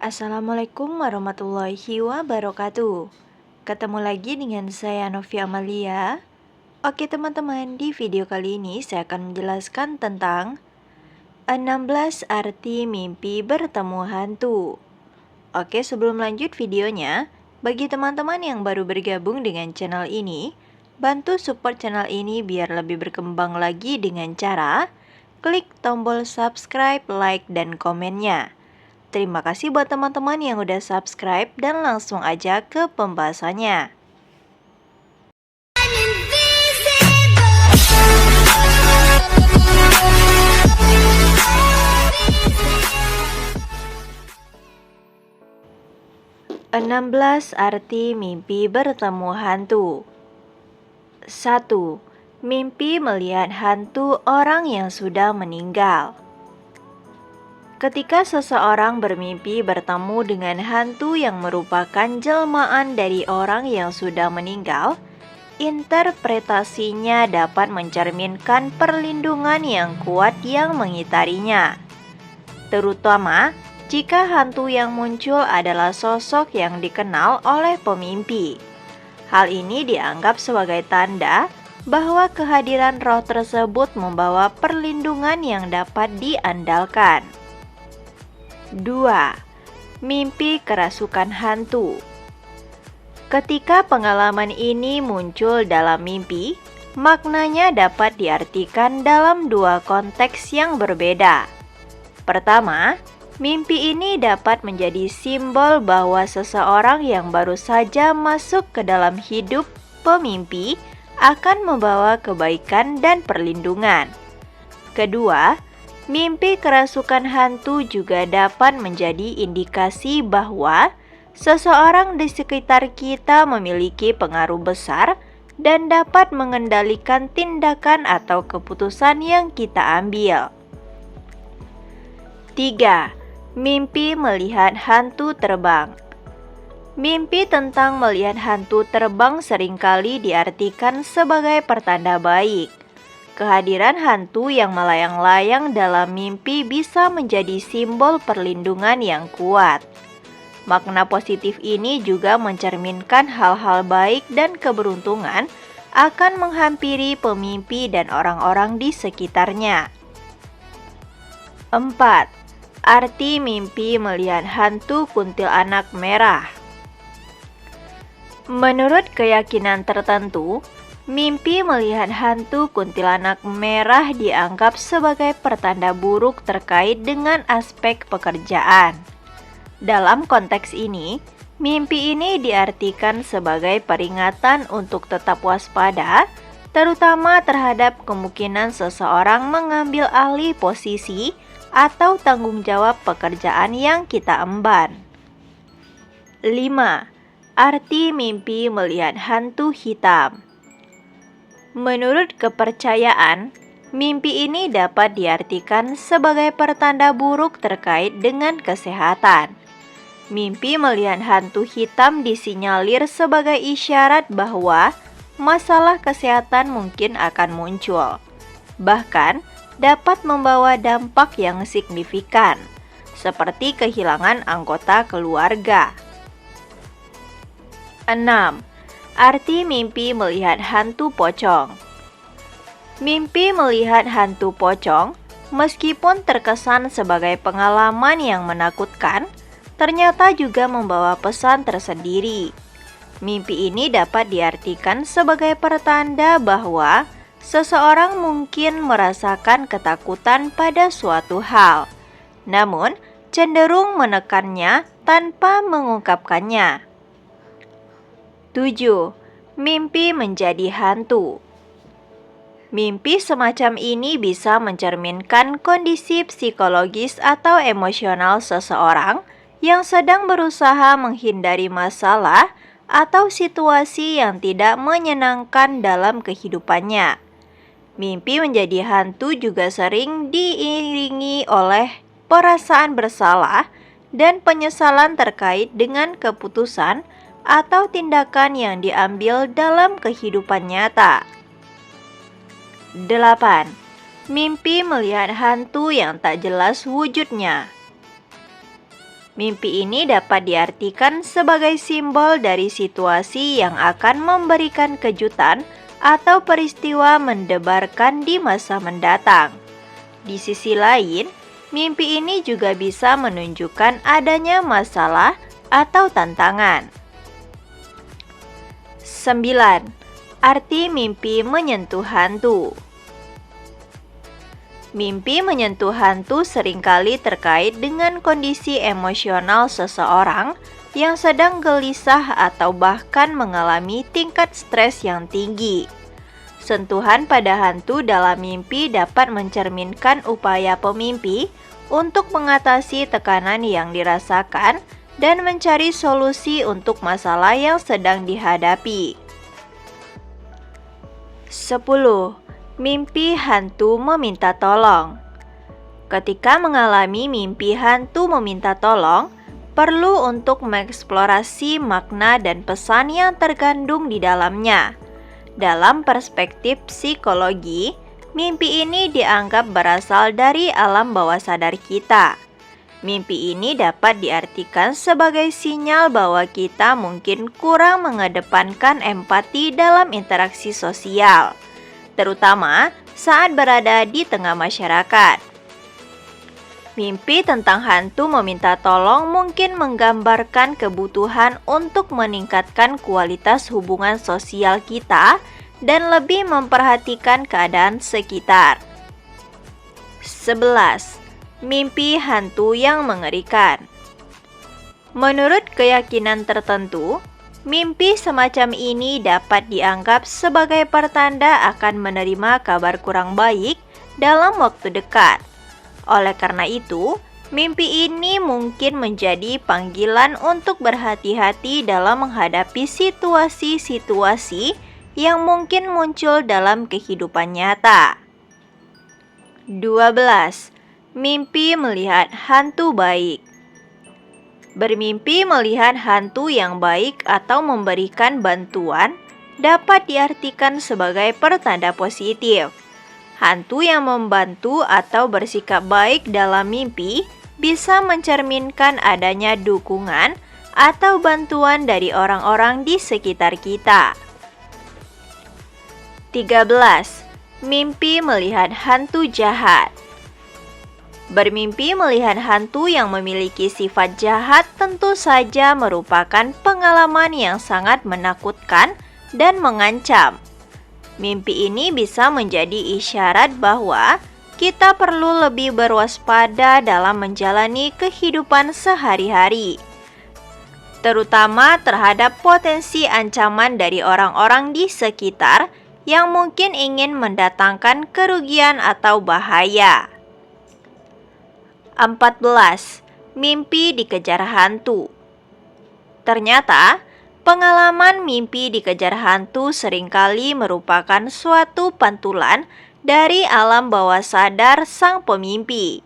Assalamualaikum warahmatullahi wabarakatuh. Ketemu lagi dengan saya Novia Amalia. Oke teman-teman, di video kali ini saya akan menjelaskan tentang 16 arti mimpi bertemu hantu. Oke, sebelum lanjut videonya, bagi teman-teman yang baru bergabung dengan channel ini, bantu support channel ini biar lebih berkembang lagi dengan cara klik tombol subscribe, like, dan komennya. Terima kasih buat teman-teman yang udah subscribe dan langsung aja ke pembahasannya. Enam belas arti mimpi bertemu hantu. 1. Mimpi melihat hantu orang yang sudah meninggal. Ketika seseorang bermimpi bertemu dengan hantu yang merupakan jelmaan dari orang yang sudah meninggal, interpretasinya dapat mencerminkan perlindungan yang kuat yang mengitarinya. Terutama jika hantu yang muncul adalah sosok yang dikenal oleh pemimpi. Hal ini dianggap sebagai tanda bahwa kehadiran roh tersebut membawa perlindungan yang dapat diandalkan. 2. Mimpi kerasukan hantu. Ketika pengalaman ini muncul dalam mimpi, maknanya dapat diartikan dalam dua konteks yang berbeda. Pertama, mimpi ini dapat menjadi simbol bahwa seseorang yang baru saja masuk ke dalam hidup pemimpi akan membawa kebaikan dan perlindungan. Kedua, mimpi kerasukan hantu juga dapat menjadi indikasi bahwa seseorang di sekitar kita memiliki pengaruh besar dan dapat mengendalikan tindakan atau keputusan yang kita ambil. 3. Mimpi melihat hantu terbang. Mimpi tentang melihat hantu terbang seringkali diartikan sebagai pertanda baik. Kehadiran hantu yang melayang-layang dalam mimpi bisa menjadi simbol perlindungan yang kuat. Makna positif ini juga mencerminkan hal-hal baik dan keberuntungan akan menghampiri pemimpi dan orang-orang di sekitarnya. 4. Arti mimpi melihat hantu kuntilanak merah. Menurut keyakinan tertentu, mimpi melihat hantu kuntilanak merah dianggap sebagai pertanda buruk terkait dengan aspek pekerjaan. Dalam konteks ini, mimpi ini diartikan sebagai peringatan untuk tetap waspada, terutama terhadap kemungkinan seseorang mengambil alih posisi atau tanggung jawab pekerjaan yang kita emban. 5. Arti mimpi melihat hantu hitam. Menurut kepercayaan, mimpi ini dapat diartikan sebagai pertanda buruk terkait dengan kesehatan. Mimpi melihat hantu hitam disinyalir sebagai isyarat bahwa masalah kesehatan mungkin akan muncul. Bahkan, dapat membawa dampak yang signifikan, seperti kehilangan anggota keluarga. 6. Arti mimpi melihat hantu pocong. Mimpi melihat hantu pocong, meskipun terkesan sebagai pengalaman yang menakutkan, ternyata juga membawa pesan tersendiri. Mimpi ini dapat diartikan sebagai pertanda bahwa seseorang mungkin merasakan ketakutan pada suatu hal, namun cenderung menekannya tanpa mengungkapkannya. 7. Mimpi menjadi hantu. Mimpi semacam ini bisa mencerminkan kondisi psikologis atau emosional seseorang yang sedang berusaha menghindari masalah atau situasi yang tidak menyenangkan dalam kehidupannya. Mimpi menjadi hantu juga sering diiringi oleh perasaan bersalah dan penyesalan terkait dengan keputusan atau tindakan yang diambil dalam kehidupan nyata. 8. Mimpi melihat hantu yang tak jelas wujudnya. Mimpi ini dapat diartikan sebagai simbol dari situasi yang akan memberikan kejutan atau peristiwa mendebarkan di masa mendatang. Di sisi lain, mimpi ini juga bisa menunjukkan adanya masalah atau tantangan. 9. Arti mimpi menyentuh hantu. Mimpi menyentuh hantu seringkali terkait dengan kondisi emosional seseorang yang sedang gelisah atau bahkan mengalami tingkat stres yang tinggi. Sentuhan pada hantu dalam mimpi dapat mencerminkan upaya pemimpi untuk mengatasi tekanan yang dirasakan dan mencari solusi untuk masalah yang sedang dihadapi. 10. Mimpi hantu meminta tolong. Ketika mengalami mimpi hantu meminta tolong, perlu untuk mengeksplorasi makna dan pesan yang terkandung di dalamnya. Dalam perspektif psikologi, mimpi ini dianggap berasal dari alam bawah sadar kita. Mimpi ini dapat diartikan sebagai sinyal bahwa kita mungkin kurang mengedepankan empati dalam interaksi sosial, terutama saat berada di tengah masyarakat. Mimpi tentang hantu meminta tolong mungkin menggambarkan kebutuhan untuk meningkatkan kualitas hubungan sosial kita dan lebih memperhatikan keadaan sekitar. 11. Mimpi hantu yang mengerikan. Menurut keyakinan tertentu, mimpi semacam ini dapat dianggap sebagai pertanda akan menerima kabar kurang baik dalam waktu dekat. Oleh karena itu, mimpi ini mungkin menjadi panggilan untuk berhati-hati dalam menghadapi situasi-situasi yang mungkin muncul dalam kehidupan nyata. 12. Mimpi melihat hantu baik. Bermimpi melihat hantu yang baik atau memberikan bantuan dapat diartikan sebagai pertanda positif. Hantu yang membantu atau bersikap baik dalam mimpi bisa mencerminkan adanya dukungan atau bantuan dari orang-orang di sekitar kita. 13. Mimpi melihat hantu jahat. Bermimpi melihat hantu yang memiliki sifat jahat tentu saja merupakan pengalaman yang sangat menakutkan dan mengancam. Mimpi ini bisa menjadi isyarat bahwa kita perlu lebih berwaspada dalam menjalani kehidupan sehari-hari, terutama terhadap potensi ancaman dari orang-orang di sekitar yang mungkin ingin mendatangkan kerugian atau bahaya. 14. Mimpi dikejar hantu. Ternyata, pengalaman mimpi dikejar hantu seringkali merupakan suatu pantulan dari alam bawah sadar sang pemimpi.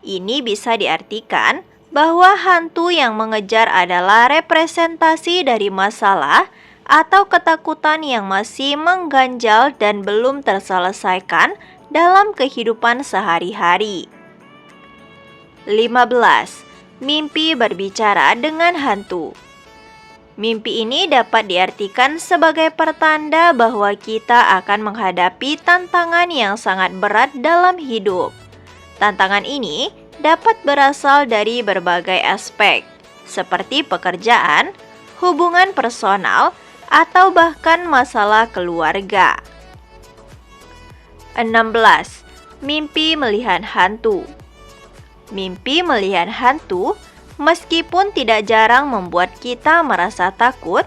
Ini bisa diartikan bahwa hantu yang mengejar adalah representasi dari masalah atau ketakutan yang masih mengganjal dan belum terselesaikan dalam kehidupan sehari-hari. 15. Mimpi berbicara dengan hantu. Mimpi ini dapat diartikan sebagai pertanda bahwa kita akan menghadapi tantangan yang sangat berat dalam hidup. Tantangan ini dapat berasal dari berbagai aspek, seperti pekerjaan, hubungan personal, atau bahkan masalah keluarga. 16. Mimpi melihat hantu. Mimpi melihat hantu, meskipun tidak jarang membuat kita merasa takut,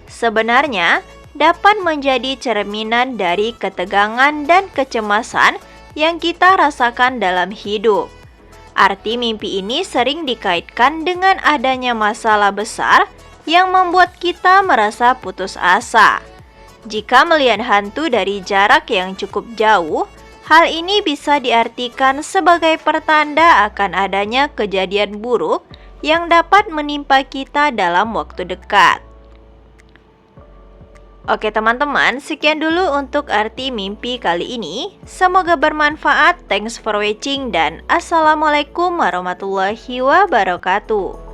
sebenarnya dapat menjadi cerminan dari ketegangan dan kecemasan yang kita rasakan dalam hidup. Arti mimpi ini sering dikaitkan dengan adanya masalah besar yang membuat kita merasa putus asa. Jika melihat hantu dari jarak yang cukup jauh, hal ini bisa diartikan sebagai pertanda akan adanya kejadian buruk yang dapat menimpa kita dalam waktu dekat. Oke teman-teman, sekian dulu untuk arti mimpi kali ini. Semoga bermanfaat. Thanks for watching dan Assalamualaikum warahmatullahi wabarakatuh.